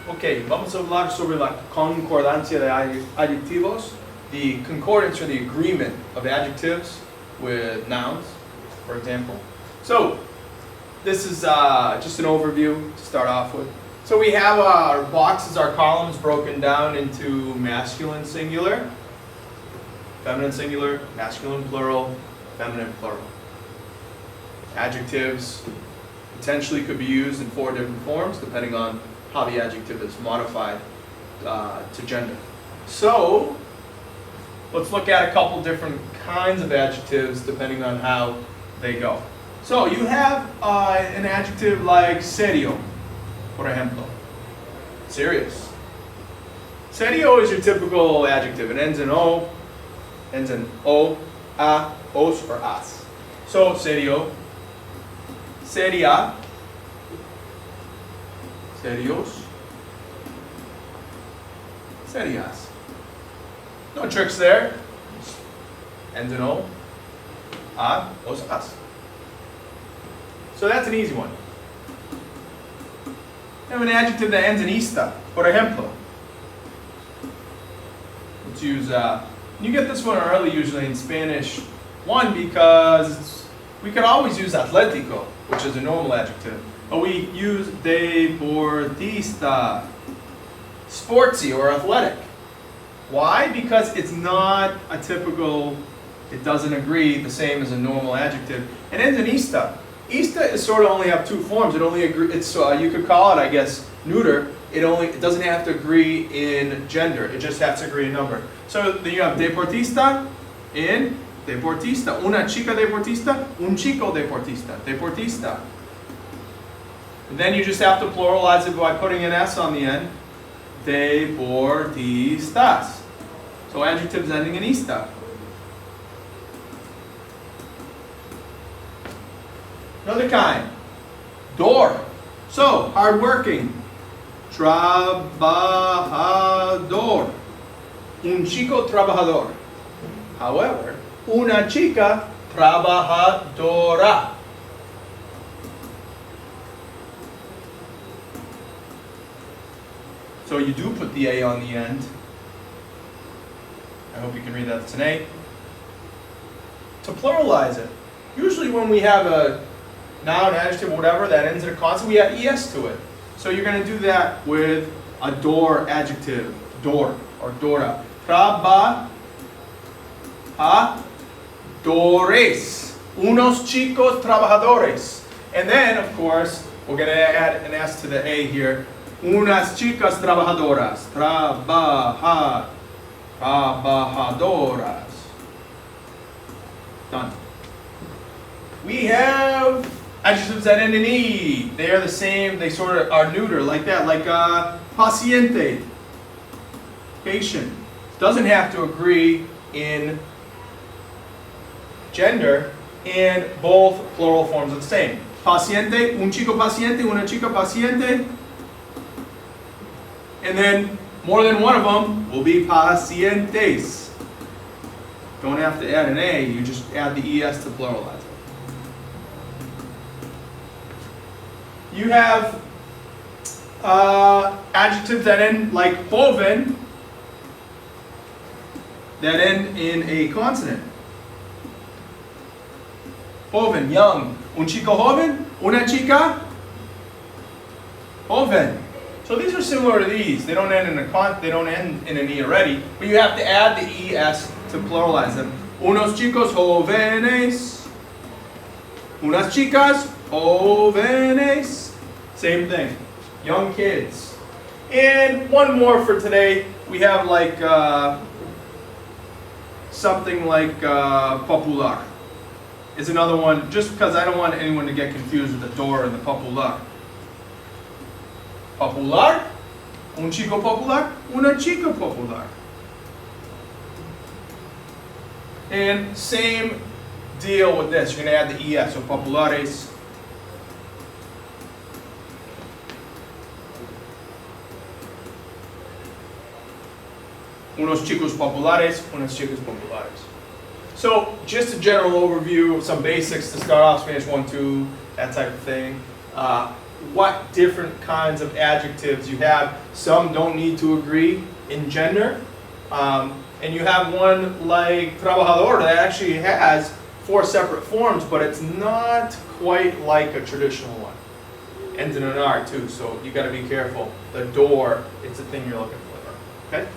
Ok, vamos a hablar sobre la concordancia de adjetivos, the concordance or the agreement of adjectives with nouns, for example. So, this is just an overview to start off with. So we have our boxes, our columns broken down into masculine singular, feminine singular, masculine plural, feminine plural. Adjectives potentially could be used in 4 different forms depending on how the adjective is modified to gender. So, let's look at a couple different kinds of adjectives depending on how they go. So, you have an adjective like serio, por ejemplo. Serious. Serio is your typical adjective. It ends in O, a, os, or as. So, serio, seria, serios, serias. No tricks there. Ends in O, a, os, as. So that's an easy one. We have an adjective that ends in ista. Por ejemplo. Let's use, you get this one early usually in Spanish. One, because we could always use atlético, which is a normal adjective. But we use deportista, sportsy or athletic. Why? Because it's not a typical, it doesn't agree the same as a normal adjective. It ends in ista. Ista is sort of only have 2 forms. It only agree. It's you could call it, I guess, neuter. It doesn't have to agree in gender. It just has to agree in number. So then you have deportista and deportista. Una chica deportista, un chico deportista. Deportista. And then you just have to pluralize it by putting an S on the end. Deportistas. So adjectives ending in ista. Another kind. Door. So, hardworking. Trabajador. Un chico trabajador. However, una chica trabajadora. So you do put the A on the end. I hope you can read that. It's an A. To pluralize it, usually when we have a noun, adjective, whatever, that ends in a consonant, we add es to it. So you're going to do that with a door adjective, door or dora. Trabajadores. Unos chicos trabajadores. And then, of course, we're going to add an S to the A here. Unas chicas trabajadoras. Trabajadoras. Done. We have adjectives that end in E. They are the same, they sort of are neuter, like that, like paciente, patient. Doesn't have to agree in gender, and both plural forms are the same. Paciente, un chico paciente, una chica paciente. And then more than one of them will be pacientes. Don't have to add an A, you just add the ES to pluralize it. You have adjectives that end like joven, that end in a consonant. Joven, young. Un chico joven, una chica joven. So these are similar to these. They don't end in they don't end in an E already, but you have to add the ES to pluralize them. Unos chicos jóvenes. Unas chicas jóvenes. Same thing. Young kids. And one more for today. We have like something like popular. Is another one, just because I don't want anyone to get confused with the door and the popular. Popular, un chico popular, una chica popular. And same deal with this. You're going to add the ES, so populares. Unos chicos populares, unas chicas populares. So, just a general overview of some basics to start off, Spanish 1, 2, that type of thing. what different kinds of adjectives you have. Some don't need to agree in gender. And you have one like trabajador that actually has 4 separate forms, but it's not quite like a traditional one. Ends in an R too, so you got to be careful. The door, it's the thing you're looking for. Okay?